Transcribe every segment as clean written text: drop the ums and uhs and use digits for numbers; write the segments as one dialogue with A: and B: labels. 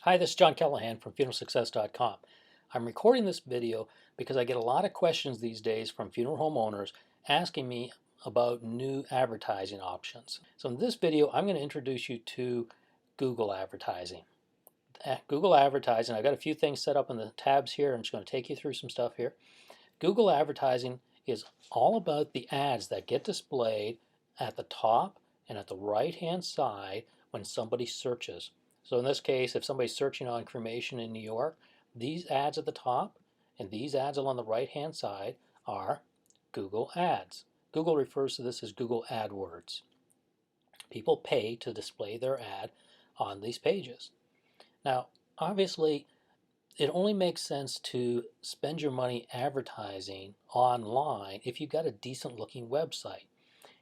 A: Hi, this is John Callahan from funeralsuccess.com. I'm recording this video because I get a lot of questions these days from funeral home owners asking me about new advertising options. So in this video, I'm going to introduce you to Google advertising. Google advertising, I've got a few things set up in the tabs here. I'm just going to take you through some stuff here. Google advertising is all about the ads that get displayed at the top and at the right hand side when somebody searches. So in this case, if somebody's searching on cremation in New York, these ads at the top and these ads along the right hand side are Google ads. Google refers to this as Google AdWords. People pay to display their ad on these pages. Now, obviously, it only makes sense to spend your money advertising online if you've got a decent looking website.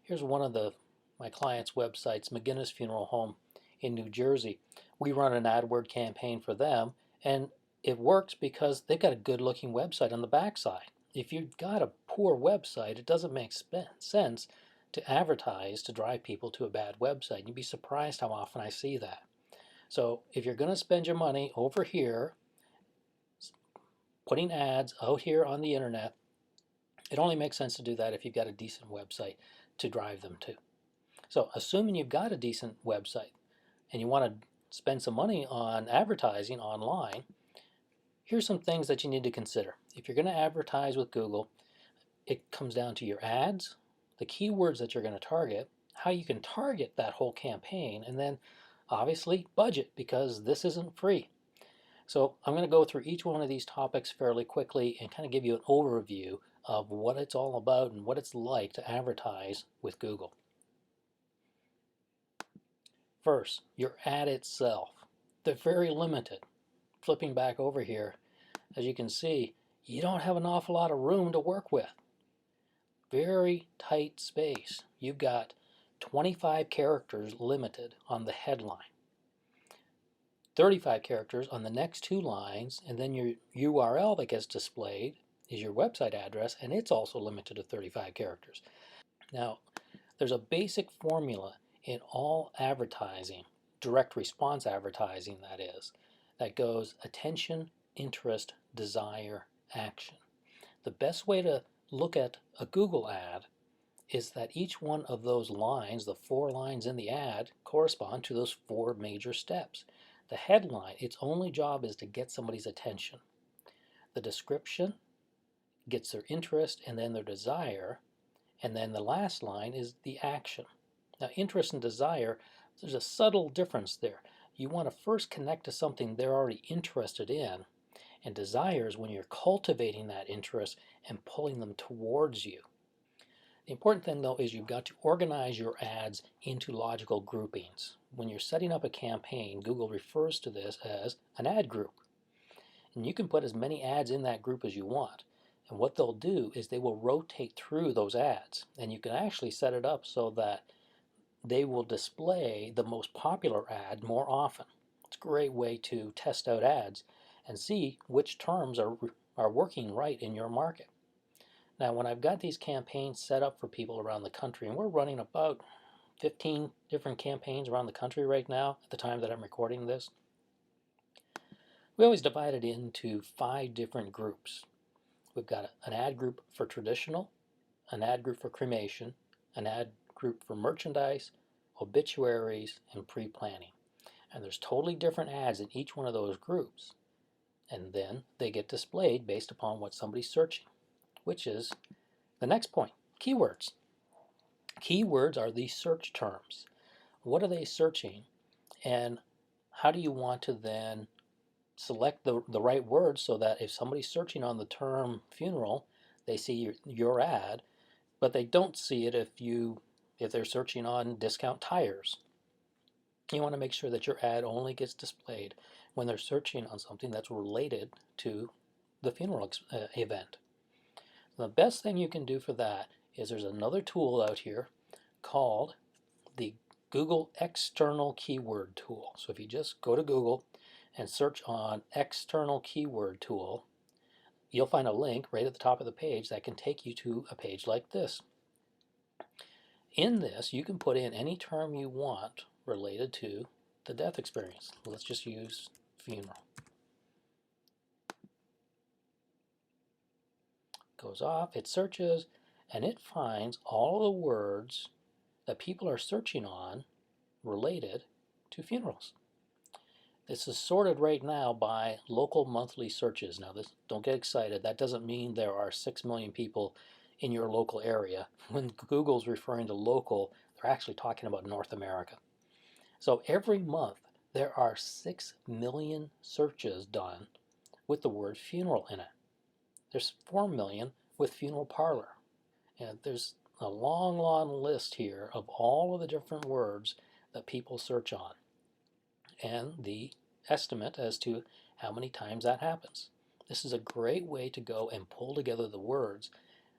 A: Here's one of my clients' websites, McGinnis Funeral Home in New Jersey. We run an AdWord campaign for them, and it works because they've got a good looking website on the backside. If you've got a poor website, it doesn't make sense to advertise to drive people to a bad website. You'd be surprised how often I see that. So if you're going to spend your money over here putting ads out here on the internet, it only makes sense to do that if you've got a decent website to drive them to. So assuming you've got a decent website and you want to spend some money on advertising online, here's some things that you need to consider. If you're going to advertise with Google, it comes down to your ads, the keywords that you're going to target, how you can target that whole campaign, and then obviously budget, because this isn't free. So I'm going to go through each one of these topics fairly quickly and kind of give you an overview of what it's all about and what it's like to advertise with Google. First, your ad itself. They're very limited. Flipping back over here, as you can see, you don't have an awful lot of room to work with. Very tight space. You've got 25 characters limited on the headline, 35 characters on the next two lines, and then your URL that gets displayed is your website address, and it's also limited to 35 characters. Now, there's a basic formula in all advertising, direct response advertising that is, that goes attention, interest, desire, action. The best way to look at a Google ad is that each one of those lines, the 4 lines in the ad, correspond to those 4 major steps. The headline, its only job is to get somebody's attention. The description gets their interest and then their desire, and then the last line is the action. Now, interest and desire, there's a subtle difference there. You want to first connect to something they're already interested in, and desire is when you're cultivating that interest and pulling them towards you. The important thing, though, is you've got to organize your ads into logical groupings. When you're setting up a campaign, Google refers to this as an ad group. And you can put as many ads in that group as you want. And what they'll do is they will rotate through those ads. And you can actually set it up so that they will display the most popular ad more often. It's a great way to test out ads and see which terms are working right in your market. Now, when I've got these campaigns set up for people around the country, and we're running about 15 different campaigns around the country right now at the time that I'm recording this, we always divide it into 5 different groups. We've got an ad group for traditional, an ad group for cremation, an ad group for merchandise, obituaries, and pre-planning. And there's totally different ads in each one of those groups. And then they get displayed based upon what somebody's searching, which is the next point, keywords. Keywords are the search terms. What are they searching, and how do you want to then select the right words so that if somebody's searching on the term funeral, they see your ad, but they don't see it if they're searching on discount tires. You want to make sure that your ad only gets displayed when they're searching on something that's related to the funeral event. The best thing you can do for that is there's another tool out here called the Google External Keyword Tool. So if you just go to Google and search on External Keyword Tool, you'll find a link right at the top of the page that can take you to a page like this. In this, you can put in any term you want related to the death experience. Let's just use funeral. Goes off, it searches, and it finds all the words that people are searching on related to funerals. This is sorted right now by local monthly searches. Now, don't get excited. That doesn't mean there are 6 million people in your local area. When Google's referring to local, they're actually talking about North America. So every month, there are 6 million searches done with the word funeral in it. There's 4 million with funeral parlor. And there's a long, long list here of all of the different words that people search on, and the estimate as to how many times that happens. This is a great way to go and pull together the words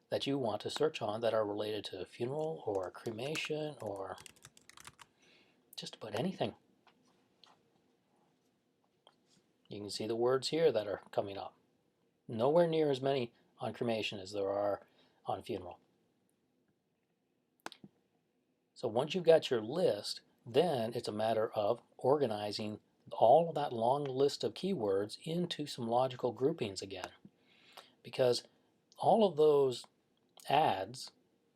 A: that you want to search on that are related to funeral or cremation or just about anything. You can see the words here that are coming up. Nowhere near as many on cremation as there are on funeral. So once you've got your list, then it's a matter of organizing all of that long list of keywords into some logical groupings again. Because all of those ads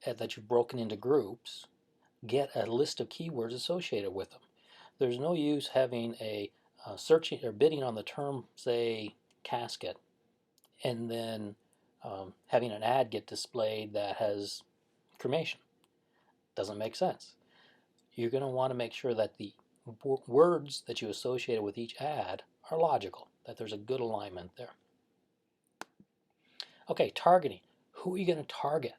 A: that you've broken into groups get a list of keywords associated with them. There's no use having a searching or bidding on the term, say, casket, and then having an ad get displayed that has cremation. Doesn't make sense. You're going to want to make sure that the words that you associate with each ad are logical, that there's a good alignment there. Okay, targeting. Who are you going to target?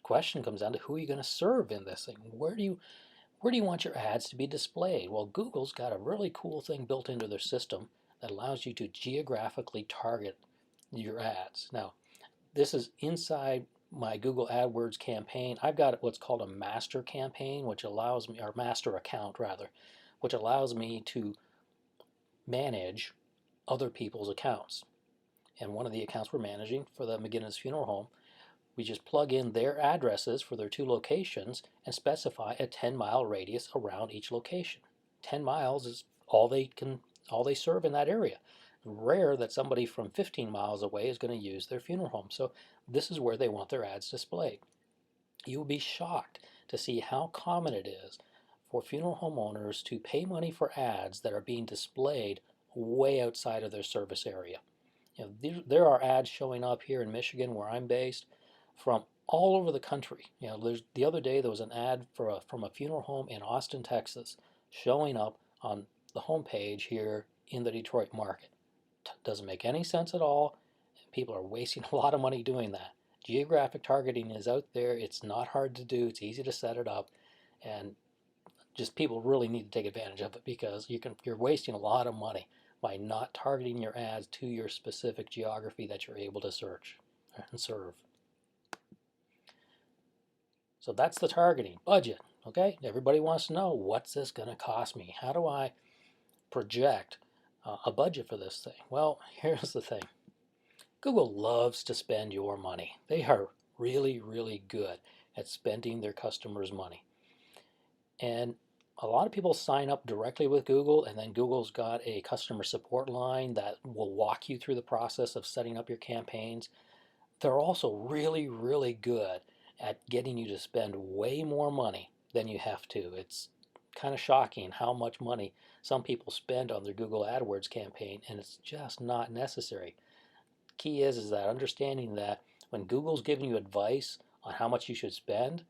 A: Question comes down to who are you going to serve in this thing? Where do you want your ads to be displayed? Well, Google's got a really cool thing built into their system that allows you to geographically target your ads. Now, this is inside my Google AdWords campaign. I've got what's called a master campaign, which allows me, or master account rather, which allows me to manage other people's accounts. And one of the accounts we're managing for the McGinnis Funeral Home, we just plug in their addresses for their 2 locations and specify a 10-mile radius around each location. 10 miles is all they serve in that area. Rare that somebody from 15 miles away is going to use their funeral home. So this is where they want their ads displayed. You will be shocked to see how common it is for funeral home owners to pay money for ads that are being displayed way outside of their service area. You know, there are ads showing up here in Michigan, where I'm based, from all over the country. You know, the other day there was an ad from a funeral home in Austin, Texas, showing up on the homepage here in the Detroit market. Doesn't make any sense at all. People are wasting a lot of money doing that. Geographic targeting is out there. It's not hard to do. It's easy to set it up, and just people really need to take advantage of it, because you're wasting a lot of money by not targeting your ads to your specific geography that you're able to search and serve. So that's the targeting. Budget. Okay, everybody wants to know, what's this going to cost me? How do I project a budget for this thing? Well, here's the thing. Google loves to spend your money. They are really, really good at spending their customers' money. And a lot of people sign up directly with Google, and then Google's got a customer support line that will walk you through the process of setting up your campaigns. They're also really, really good at getting you to spend way more money than you have to. It's kind of shocking how much money some people spend on their Google AdWords campaign, and it's just not necessary. Key is that understanding that when Google's giving you advice on how much you should spend,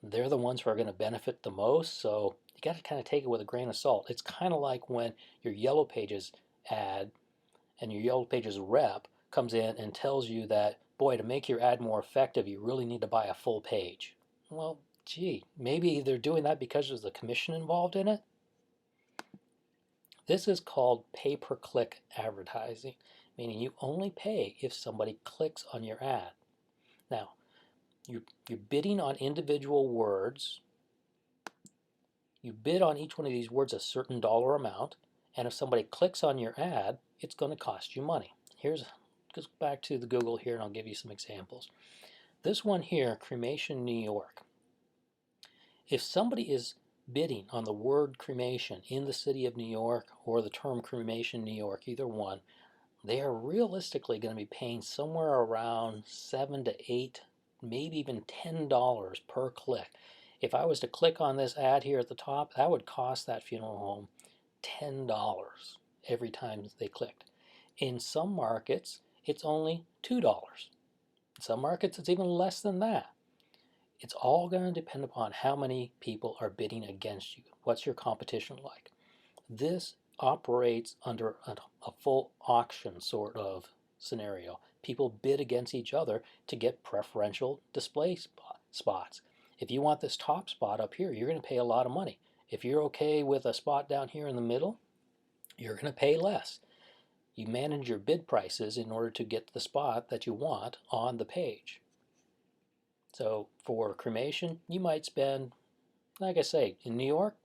A: they're the ones who are going to benefit the most. So you got to kind of take it with a grain of salt. It's kind of like when your Yellow Pages ad and your Yellow Pages rep comes in and tells you that, boy, to make your ad more effective, you really need to buy a full page. Well, gee, maybe they're doing that because there's a commission involved in it. This is called pay-per-click advertising, meaning you only pay if somebody clicks on your ad. Now, you're bidding on individual words. You bid on each one of these words a certain dollar amount, and if somebody clicks on your ad, it's going to cost you money. Goes back to the Google here, and I'll give you some examples. This one here, Cremation New York. If somebody is bidding on the word cremation in the city of New York or the term cremation New York, either one, they are realistically going to be paying somewhere around 7 to 8, maybe even $10 per click. If I was to click on this ad here at the top, that would cost that funeral home $10 every time they clicked. In some markets, it's only $2. In some markets, it's even less than that. It's all going to depend upon how many people are bidding against you. What's your competition like? This operates under a full auction sort of scenario. People bid against each other to get preferential display spots. If you want this top spot up here, you're going to pay a lot of money. If you're okay with a spot down here in the middle, you're going to pay less. You manage your bid prices in order to get the spot that you want on the page. So for cremation, you might spend, like I say, in New York,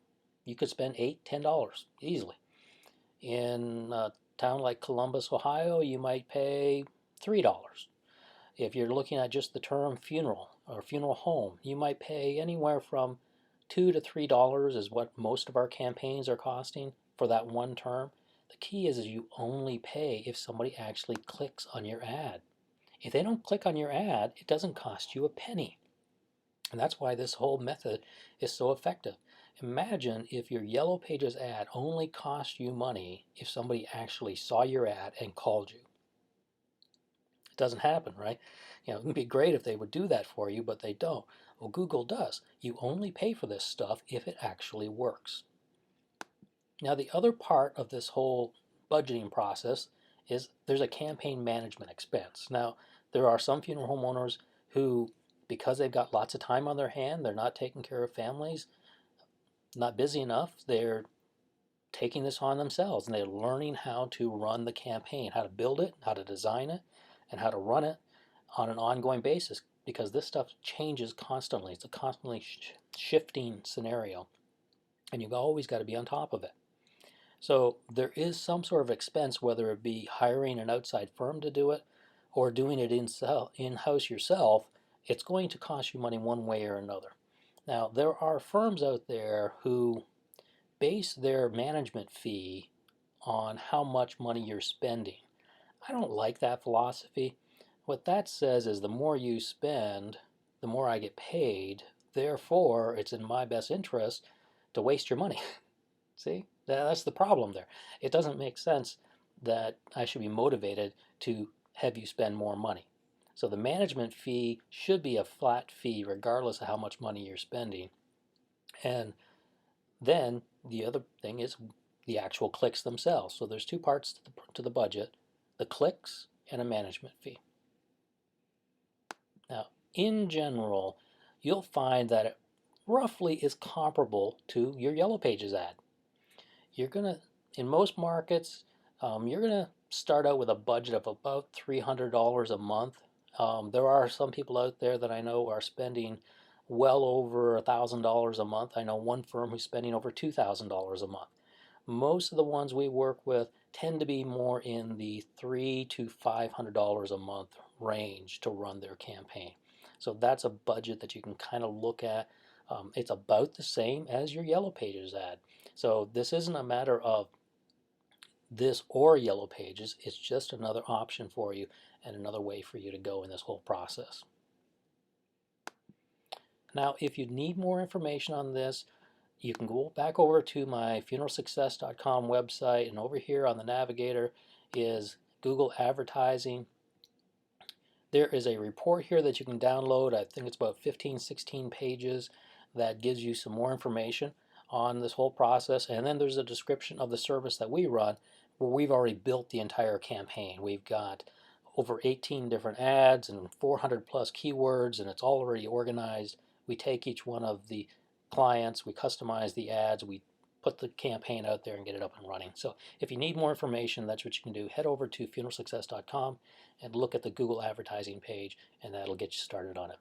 A: you could spend $8, $10 easily. In a town like Columbus, Ohio, you might pay $3. If you're looking at just the term funeral or funeral home, you might pay anywhere from $2 to $3 is what most of our campaigns are costing for that one term. The key is you only pay if somebody actually clicks on your ad. If they don't click on your ad, it doesn't cost you a penny. And that's why this whole method is so effective. Imagine if your Yellow Pages ad only cost you money if somebody actually saw your ad and called you. It doesn't happen, right? It would be great if they would do that for you, but they don't. Well, Google does. You only pay for this stuff if it actually works. Now, the other part of this whole budgeting process is there's a campaign management expense. Now, there are some funeral home owners who, because they've got lots of time on their hand, they're not taking care of families, not busy enough, they're taking this on themselves and they're learning how to run the campaign, how to build it, how to design it, and how to run it on an ongoing basis, because this stuff changes constantly. It's a constantly shifting scenario, and you've always got to be on top of it. So there is some sort of expense, whether it be hiring an outside firm to do it or doing it in-house yourself. It's going to cost you money one way or another. Now, there are firms out there who base their management fee on how much money you're spending. I don't like that philosophy. What that says is the more you spend, the more I get paid. Therefore, it's in my best interest to waste your money. See? That's the problem there. It doesn't make sense that I should be motivated to have you spend more money. So the management fee should be a flat fee regardless of how much money you're spending. And then the other thing is the actual clicks themselves. So there's two parts to the budget, the clicks and a management fee. Now, in general, you'll find that it roughly is comparable to your Yellow Pages ad. You're going to, in most markets, you're going to start out with a budget of about $300 a month. There are some people out there that I know are spending well over $1,000 a month. I know one firm who's spending over $2,000 a month. Most of the ones we work with tend to be more in the $300 to $500 a month range to run their campaign. So that's a budget that you can kind of look at. It's about the same as your Yellow Pages ad. So this isn't a matter of this or Yellow Pages. It's just another option for you and another way for you to go in this whole process. Now, if you need more information on this, you can go back over to my funeralsuccess.com website, and over here on the navigator is Google Advertising. There is a report here that you can download. I think it's about 15, 16 pages that gives you some more information on this whole process. And then there's a description of the service that we run, where we've already built the entire campaign. We've got over 18 different ads and 400 plus keywords, and it's all already organized. We take each one of the clients, we customize the ads, we put the campaign out there and get it up and running. So if you need more information, that's what you can do. Head over to funeralsuccess.com and look at the Google advertising page, and that'll get you started on it.